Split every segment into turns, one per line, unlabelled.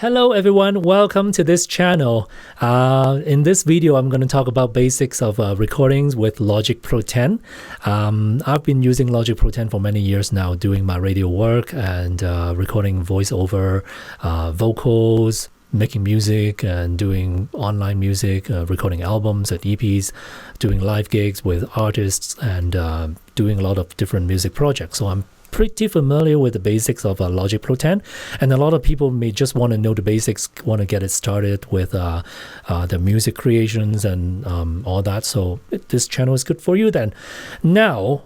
Hello everyone, welcome to this channel. In this video, I'm going to talk about basics of recordings with Logic Pro 10. I've been using Logic Pro 10 for many years now, doing my radio work and recording voiceover, vocals, making music and doing online music, recording albums and EPs, doing live gigs with artists and doing a lot of different music projects. So I'm pretty familiar with the basics of Logic Pro 10, and a lot of people may just want to know the basics, want to get it started with the music creations and all that. So this channel is good for you then. Now,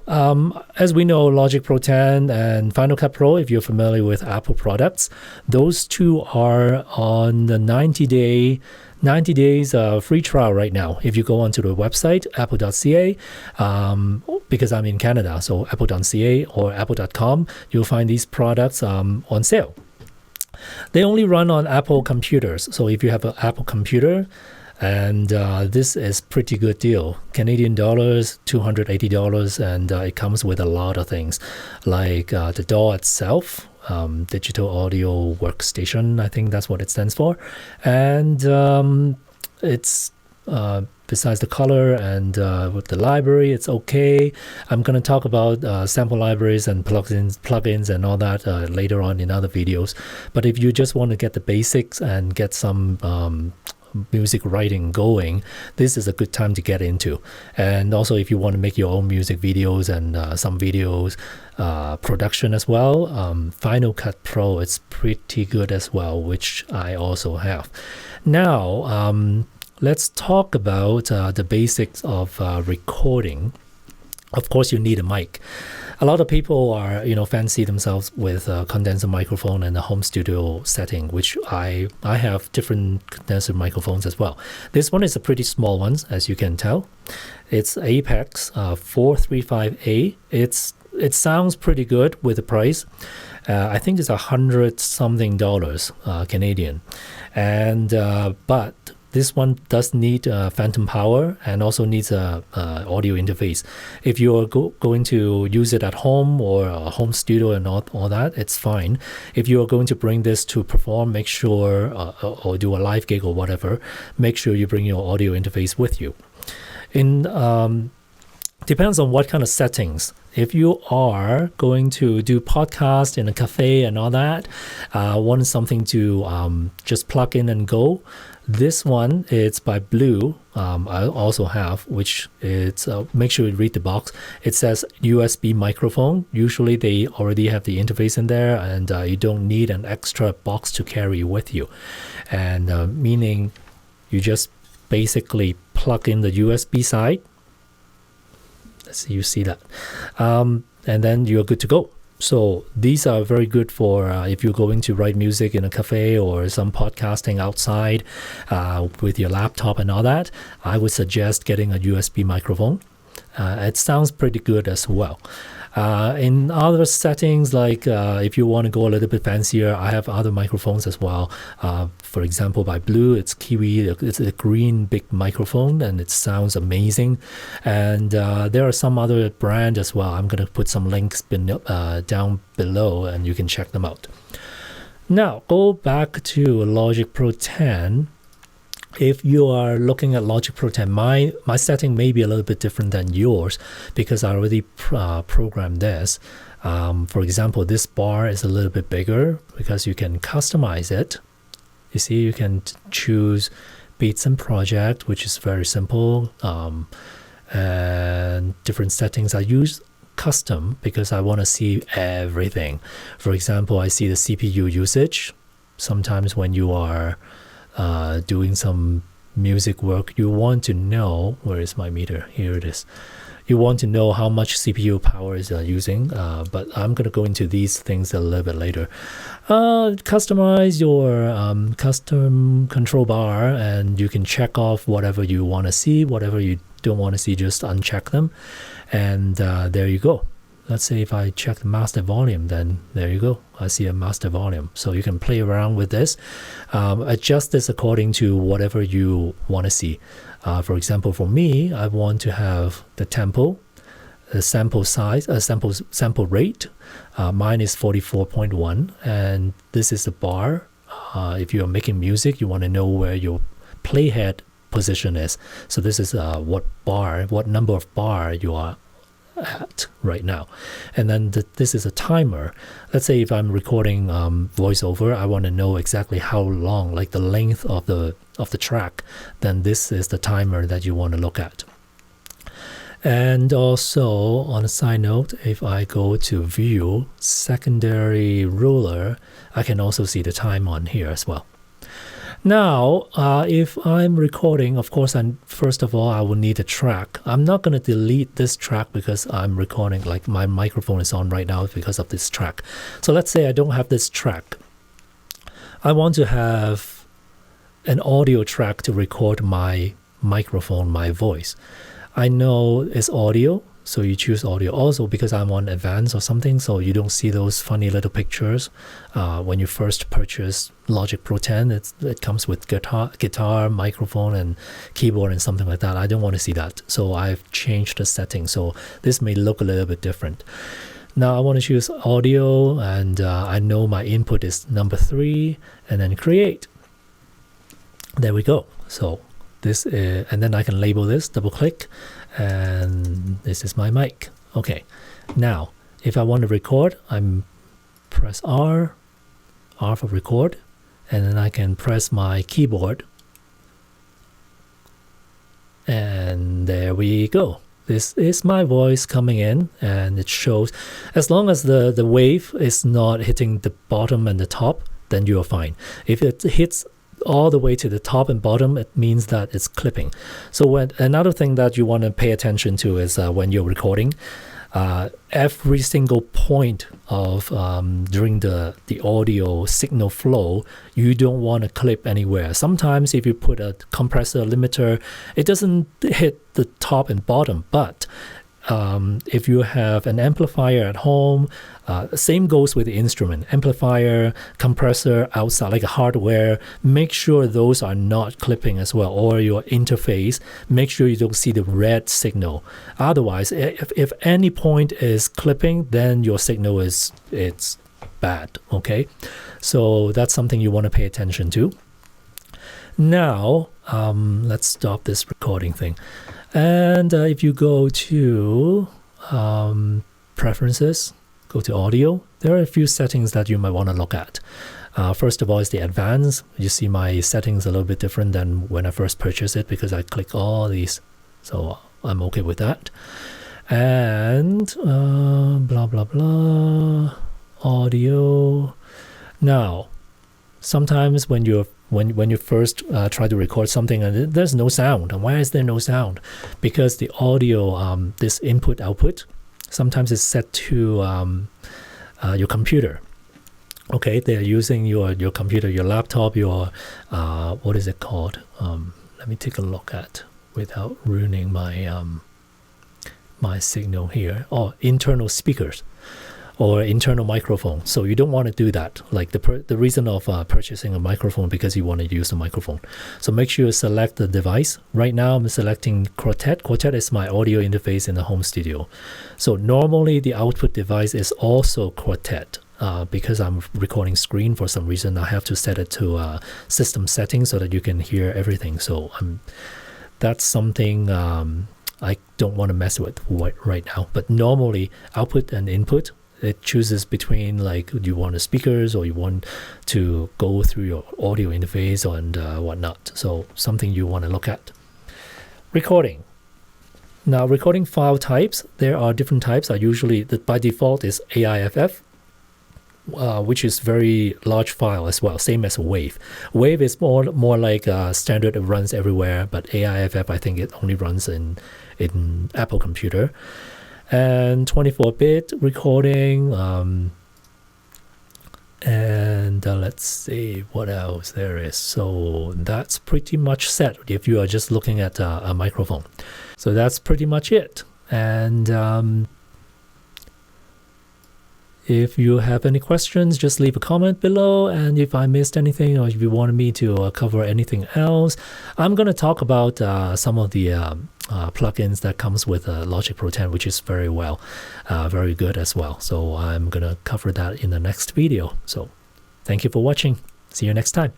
as we know, Logic Pro 10 and Final Cut Pro, if you're familiar with Apple products, those two are on the 90 days free trial right now. If you go onto the website, apple.ca, because I'm in Canada, so apple.ca or apple.com, you'll find these products on sale. They only run on Apple computers. So if you have an Apple computer, and this is pretty good deal. Canadian dollars, $280, and it comes with a lot of things, like the DAW itself, Digital Audio Workstation, I think that's what it stands for. And it's besides the color and with the library, it's okay. I'm going to talk about sample libraries and plugins and all that later on in other videos. But if you just want to get the basics and get some music writing going, this is a good time to get into. And also if you want to make your own music videos and some videos production as well, Final Cut Pro is pretty good as well, which I also have. Now let's talk about the basics of recording. Of course, you need a mic. A lot of people are, fancy themselves with a condenser microphone and a home studio setting, which I have different condenser microphones as well. This one is a pretty small one, as you can tell. It's Apex 435A. It sounds pretty good with the price. I think it's $100 something Canadian, and but this one does need phantom power and also needs a audio interface. If you are going to use it at home or a home studio and all that, it's fine. If you are going to bring this to perform, make sure, or do a live gig or whatever, make sure you bring your audio interface with you. Depends on what kind of settings. If you are going to do podcast in a cafe and all that, want something to just plug in and go, this one, it's by Blue. I also have, which it's, make sure you read the box. It says USB microphone. Usually they already have the interface in there, and you don't need an extra box to carry with you. And meaning you just basically plug in the USB side. You see that, and then you're good to go. So these are very good for if you're going to write music in a cafe or some podcasting outside with your laptop and all that. I would suggest getting a USB microphone. It sounds pretty good as well. In other settings, like if you want to go a little bit fancier, I have other microphones as well. For example, by Blue, it's Kiwi. It's a green big microphone, and it sounds amazing. And there are some other brands as well. I'm going to put some links down below, and you can check them out. Now, go back to Logic Pro 10. If you are looking at Logic Pro 10, my setting may be a little bit different than yours because I already programmed this. For example, this bar is a little bit bigger because you can customize it. You see, you can choose beats and project, which is very simple. And different settings I use custom because I want to see everything. For example, I see the CPU usage. Sometimes when you are doing some music work, you want to know, where is my meter? Here it is. You want to know how much CPU power is using, but I'm going to go into these things a little bit later. Customize your custom control bar, and you can check off whatever you want to see. Whatever you don't want to see, just uncheck them, and there you go. Let's say if I check the master volume, then there you go. I see a master volume. So you can play around with this. Adjust this according to whatever you want to see. For example, for me, I want to have the tempo, the sample size, sample rate. Mine is 44.1, and this is the bar. if you're making music, you want to know where your playhead position is. So this is what number of bar you are at right now. And then this is a timer. Let's say if I'm recording voiceover, I want to know exactly how long, like the length of the track, then this is the timer that you want to look at. And also, on a side note, if I go to view secondary ruler, I can also see the time on here as well. Now, if I'm recording, of course, first of all, I will need a track. I'm not going to delete this track because I'm recording, like my microphone is on right now because of this track. So let's say I don't have this track. I want to have an audio track to record my microphone, my voice. I know it's audio, so you choose audio. Also, because I'm on advanced or something, so you don't see those funny little pictures. When you first purchase Logic Pro 10, it comes with guitar, microphone, and keyboard and something like that. I don't want to see that, so I've changed the settings. So this may look a little bit different. Now I want to choose audio, and I know my input is number 3, and then create. There we go. So this is, and then I can label this, double click, and this is my mic. Okay, now if I want to record, I'm press R for record, and then I can press my keyboard, and there we go. This is my voice coming in, and it shows, as long as the wave is not hitting the bottom and the top, then you're fine. If it hits all the way to the top and bottom, it means that it's clipping. So another thing that you want to pay attention to is when you're recording, every single point of during the audio signal flow, you don't want to clip anywhere. Sometimes if you put a compressor limiter, it doesn't hit the top and bottom, but if you have an amplifier at home, same goes with the instrument. Amplifier, compressor outside, like a hardware, make sure those are not clipping as well. Or your interface, make sure you don't see the red signal. Otherwise, if any point is clipping, then your signal it's bad, okay? So that's something you want to pay attention to. Now, let's stop this recording thing. And if you go to preferences, go to audio, there are a few settings that you might want to look at. First of all is the advanced. You see my settings a little bit different than when I first purchased it because I click all these. So I'm okay with that. And blah, blah, blah, audio. Now, sometimes when you first try to record something and there's no sound. And why is there no sound? Because the audio, this input output, sometimes is set to your computer. Okay, they're using your computer, your laptop, your what is it called? Let me take a look at without ruining my my signal here. Oh, internal speakers or internal microphone. So you don't want to do that. Like the reason of purchasing a microphone because you want to use the microphone. So make sure you select the device. Right now I'm selecting Quartet. Quartet is my audio interface in the home studio. So normally the output device is also Quartet. Because I'm recording screen for some reason, I have to set it to system settings so that you can hear everything. So that's something I don't want to mess with right now. But normally output and input, it chooses between like you want the speakers or you want to go through your audio interface and whatnot. So something you want to look at. Recording. Now recording file types, there are different types. Usually by default is AIFF, which is very large file as well, same as Wave. Wave is more like standard, it runs everywhere, but AIFF I think it only runs in Apple computer. And 24-bit recording, and let's see what else there is. So that's pretty much set if you are just looking at a microphone. So that's pretty much it. And if you have any questions, just leave a comment below. And if I missed anything or if you wanted me to cover anything else, I'm going to talk about some of the plugins that comes with Logic Pro 10, which is very very good as well. So I'm going to cover that in the next video. So thank you for watching. See you next time.